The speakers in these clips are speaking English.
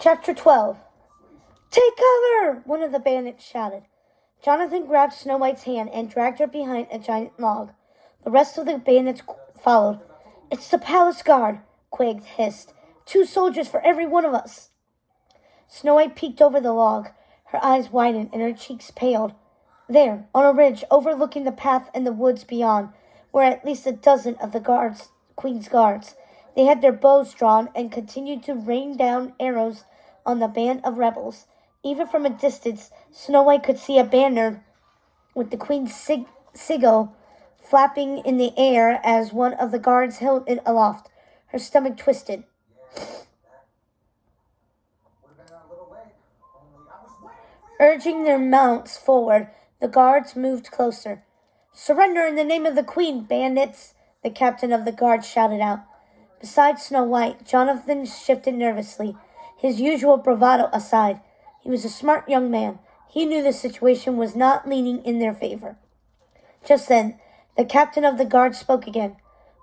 Chapter 12. Take cover! One of the bandits shouted. Jonathan grabbed Snow White's hand and dragged her behind a giant log. The rest of the bandits followed. It's the palace guard, Quig hissed. 2 soldiers for every one of us. Snow White peeked over the log. Her eyes widened and her cheeks paled. There, on a ridge overlooking the path and the woods beyond, were at least a dozen of the Queen's guards. They had their bows drawn and continued to rain down arrows on the band of rebels. Even from a distance, Snow White could see a banner with the Queen's sigil flapping in the air as one of the guards held it aloft. Her stomach twisted. Urging their mounts forward, the guards moved closer. Surrender in the name of the Queen, bandits! The captain of the guard shouted out. Beside Snow White, Jonathan shifted nervously, his usual bravado aside. He was a smart young man. He knew the situation was not leaning in their favor. Just then, the captain of the guard spoke again.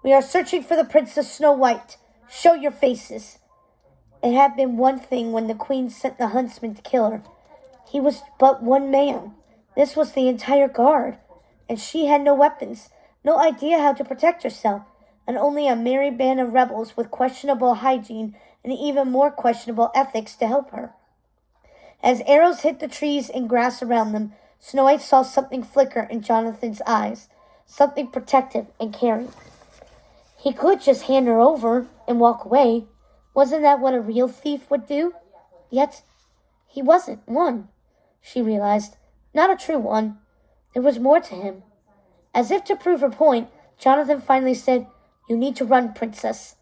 We are searching for the Princess Snow White. Show your faces. It had been one thing when the Queen sent the huntsman to kill her. He was but one man. This was the entire guard, and she had no weapons, no idea how to protect herself, and only a merry band of rebels with questionable hygiene and even more questionable ethics to help her. As arrows hit the trees and grass around them, Snow White saw something flicker in Jonathan's eyes, something protective and caring. He could just hand her over and walk away. Wasn't that what a real thief would do? Yet, he wasn't one, she realized. Not a true one. There was more to him. As if to prove her point, Jonathan finally said, You need to run, princess.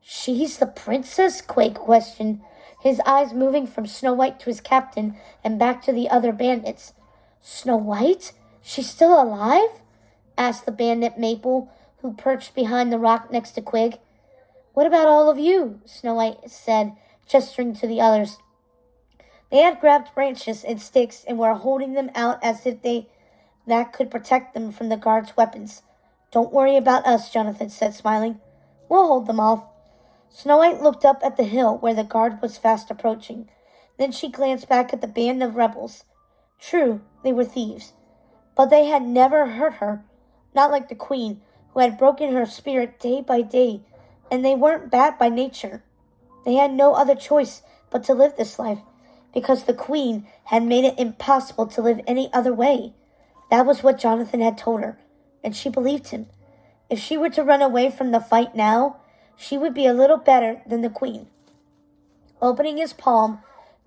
She's the princess? Quake questioned, his eyes moving from Snow White to his captain and back to the other bandits. Snow White? She's still alive? Asked the bandit Maple, who perched behind the rock next to Quig. What about all of you? Snow White said, gesturing to the others. They had grabbed branches and sticks and were holding them out as if that could protect them from the guards' weapons. Don't worry about us, Jonathan said, smiling. We'll hold them off. Snow White looked up at the hill where the guard was fast approaching. Then she glanced back at the band of rebels. True, they were thieves, but they had never hurt her, not like the Queen, who had broken her spirit day by day, and they weren't bad by nature. They had no other choice but to live this life, because the Queen had made it impossible to live any other way. That was what Jonathan had told her, and she believed him. If she were to run away from the fight now, she would be a little better than the Queen. Opening his palm,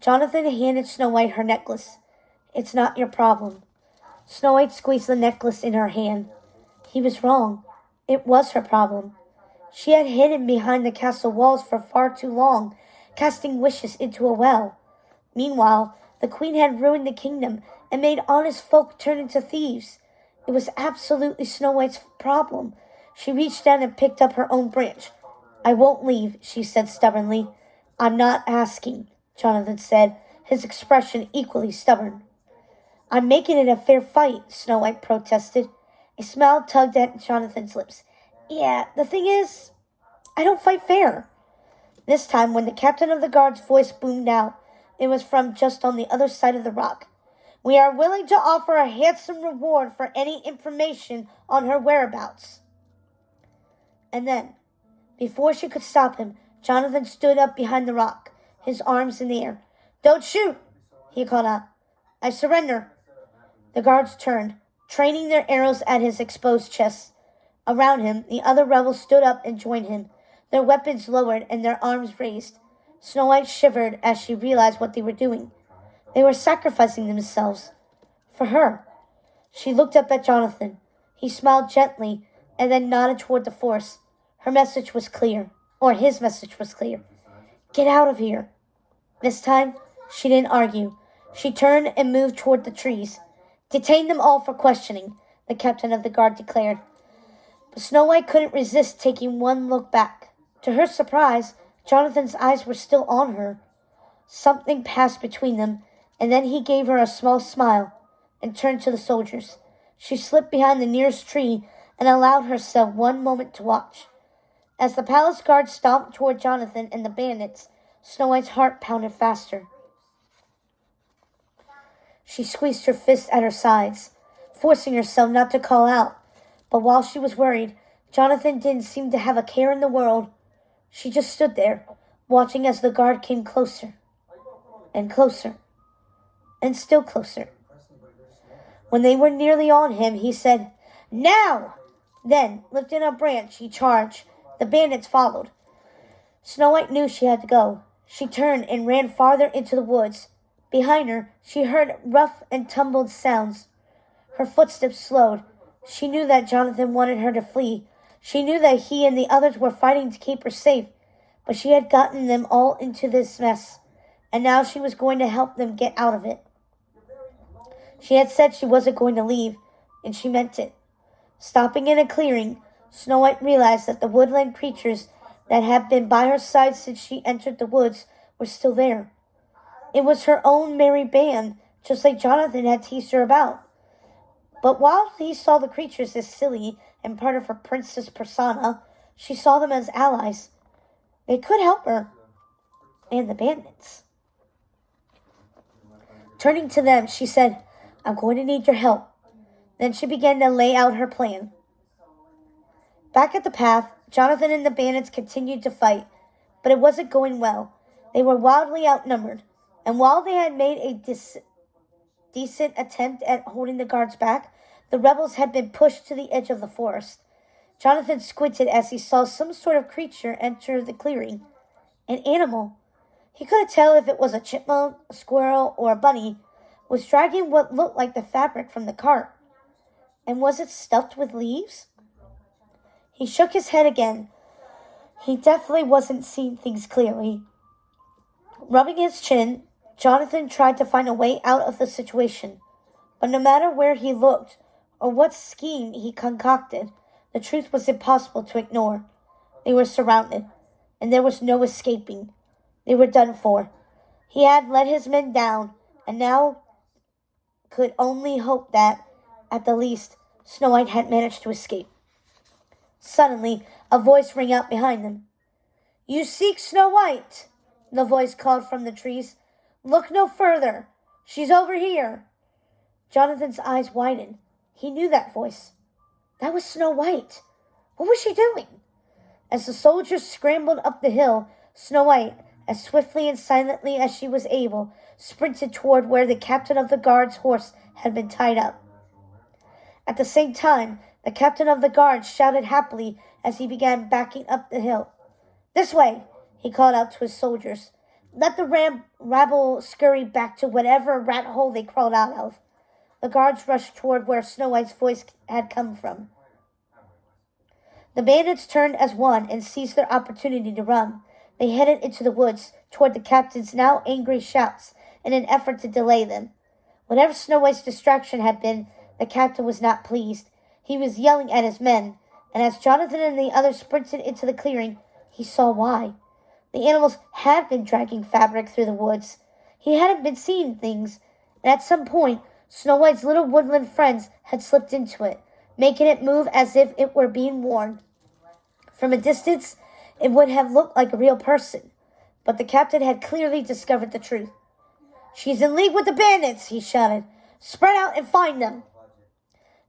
Jonathan handed Snow White her necklace. It's not your problem. Snow White squeezed the necklace in her hand. He was wrong. It was her problem. She had hidden behind the castle walls for far too long, casting wishes into a well. Meanwhile, the Queen had ruined the kingdom and made honest folk turn into thieves. It was absolutely Snow White's problem. She reached down and picked up her own branch. I won't leave, she said stubbornly. I'm not asking, Jonathan said, his expression equally stubborn. I'm making it a fair fight, Snow White protested. A smile tugged at Jonathan's lips. Yeah, the thing is, I don't fight fair. This time, when the captain of the guard's voice boomed out, it was from just on the other side of the rock. We are willing to offer a handsome reward for any information on her whereabouts. And then, before she could stop him, Jonathan stood up behind the rock, his arms in the air. Don't shoot, he called out. I surrender. The guards turned, training their arrows at his exposed chest. Around him, the other rebels stood up and joined him, their weapons lowered and their arms raised. Snow White shivered as she realized what they were doing. They were sacrificing themselves for her. She looked up at Jonathan. He smiled gently and then nodded toward the forest. Her message was clear, or his message was clear. Get out of here. This time, she didn't argue. She turned and moved toward the trees. Detain them all for questioning, the captain of the guard declared. But Snow White couldn't resist taking one look back. To her surprise, Jonathan's eyes were still on her. Something passed between them, and then he gave her a small smile and turned to the soldiers. She slipped behind the nearest tree and allowed herself one moment to watch. As the palace guard stomped toward Jonathan and the bandits, Snow White's heart pounded faster. She squeezed her fists at her sides, forcing herself not to call out. But while she was worried, Jonathan didn't seem to have a care in the world. She just stood there, watching as the guard came closer, and closer, and still closer. When they were nearly on him, he said, "Now!" Then, lifting a branch, he charged. The bandits followed. Snow White knew she had to go. She turned and ran farther into the woods. Behind her, she heard rough and tumbled sounds. Her footsteps slowed. She knew that Jonathan wanted her to flee. She knew that he and the others were fighting to keep her safe, but she had gotten them all into this mess, and now she was going to help them get out of it. She had said she wasn't going to leave, and she meant it. Stopping in a clearing, Snow White realized that the woodland creatures that had been by her side since she entered the woods were still there. It was her own merry band, just like Jonathan had teased her about. But while he saw the creatures as silly and part of her princess persona, she saw them as allies. They could help her, and the bandits. Turning to them, she said, "I'm going to need your help." Then she began to lay out her plan. Back at the path, Jonathan and the bandits continued to fight, but it wasn't going well. They were wildly outnumbered, and while they had made a decent attempt at holding the guards back, the rebels had been pushed to the edge of the forest. Jonathan squinted as he saw some sort of creature enter the clearing. An animal. He couldn't tell if it was a chipmunk, a squirrel, or a bunny, was dragging what looked like the fabric from the cart. And was it stuffed with leaves? He shook his head again. He definitely wasn't seeing things clearly. Rubbing his chin, Jonathan tried to find a way out of the situation. But no matter where he looked, or what scheme he concocted, the truth was impossible to ignore. They were surrounded, and there was no escaping. They were done for. He had let his men down, and now could only hope that, at the least, Snow White had managed to escape. Suddenly, a voice rang out behind them. "You seek Snow White," the voice called from the trees. "Look no further. She's over here." Jonathan's eyes widened. He knew that voice. That was Snow White. What was she doing? As the soldiers scrambled up the hill, Snow White, as swiftly and silently as she was able, sprinted toward where the captain of the guard's horse had been tied up. At the same time, the captain of the guard shouted happily as he began backing up the hill. "This way," he called out to his soldiers. "Let the rabble scurry back to whatever rat hole they crawled out of." The guards rushed toward where Snow White's voice had come from. The bandits turned as one and seized their opportunity to run. They headed into the woods toward the captain's now angry shouts in an effort to delay them. Whatever Snow White's distraction had been, the captain was not pleased. He was yelling at his men, and as Jonathan and the others sprinted into the clearing, he saw why. The animals had been dragging fabric through the woods. He hadn't been seeing things, and at some point, Snow White's little woodland friends had slipped into it, making it move as if it were being worn. From a distance, it would have looked like a real person, but the captain had clearly discovered the truth. "She's in league with the bandits," he shouted. "Spread out and find them."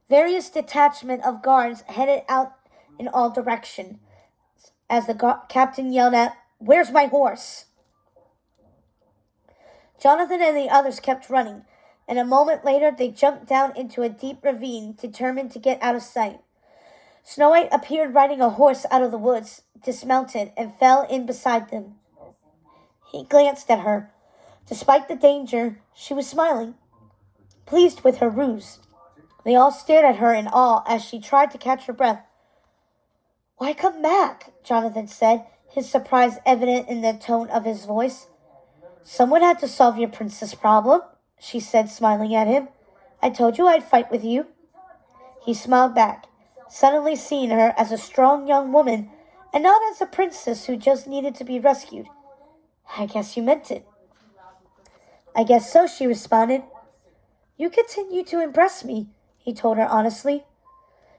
Various detachments of guards headed out in all directions as the captain yelled out, "Where's my horse?" Jonathan and the others kept running, and a moment later they jumped down into a deep ravine, determined to get out of sight. Snow White appeared riding a horse out of the woods, dismounted, and fell in beside them. He glanced at her. Despite the danger, she was smiling, pleased with her ruse. They all stared at her in awe as she tried to catch her breath. "Why come back?" Jonathan said, his surprise evident in the tone of his voice. "Someone had to solve your princess problem," she said, smiling at him. "I told you I'd fight with you." He smiled back, suddenly seeing her as a strong young woman and not as a princess who just needed to be rescued. "I guess you meant it." "I guess so," she responded. "You continue to impress me," he told her honestly.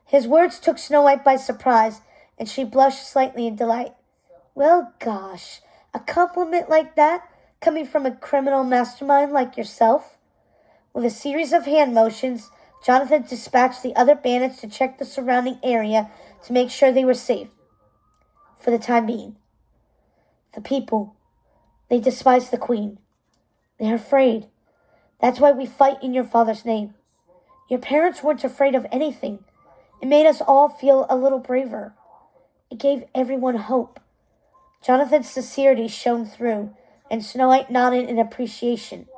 His words took Snow White by surprise, and she blushed slightly in delight. "Well, gosh, A compliment like that, coming from a criminal mastermind like yourself? With a series of hand motions, Jonathan dispatched the other bandits to check the surrounding area to make sure they were safe. For the time being. The people, they despise the queen. They're afraid. That's why we fight in your father's name. Your parents weren't afraid of anything. It made us all feel a little braver. It gave everyone hope. Jonathan's sincerity shone through, and Snow White nodded in appreciation.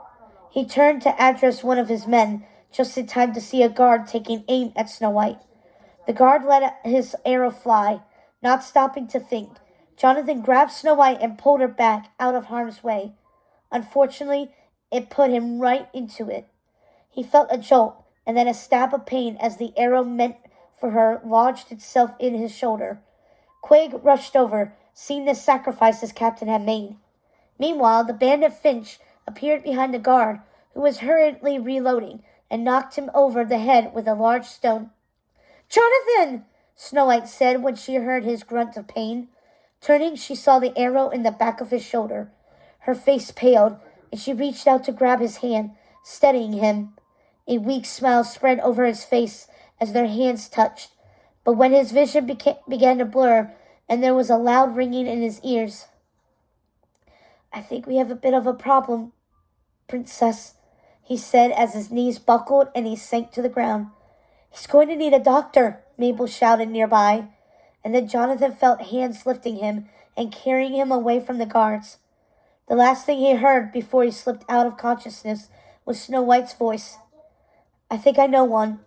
He turned to address one of his men, just in time to see a guard taking aim at Snow White. The guard let his arrow fly, not stopping to think. Jonathan grabbed Snow White and pulled her back out of harm's way. Unfortunately, it put him right into it. He felt a jolt, and then a stab of pain as the arrow meant for her lodged itself in his shoulder. Quig rushed over, seeing the sacrifice his captain had made. Meanwhile, the bandit Finch appeared behind the guard, who was hurriedly reloading, and knocked him over the head with a large stone. "Jonathan!" Snow White said when she heard his grunt of pain. Turning, she saw the arrow in the back of his shoulder. Her face paled, and she reached out to grab his hand, steadying him. A weak smile spread over his face as their hands touched, but when his vision began to blur and there was a loud ringing in his ears. "I think we have a bit of a problem, Princess," he said as his knees buckled and he sank to the ground. "He's going to need a doctor," Mabel shouted nearby, and then Jonathan felt hands lifting him and carrying him away from the guards. The last thing he heard before he slipped out of consciousness was Snow White's voice. "I think I know one.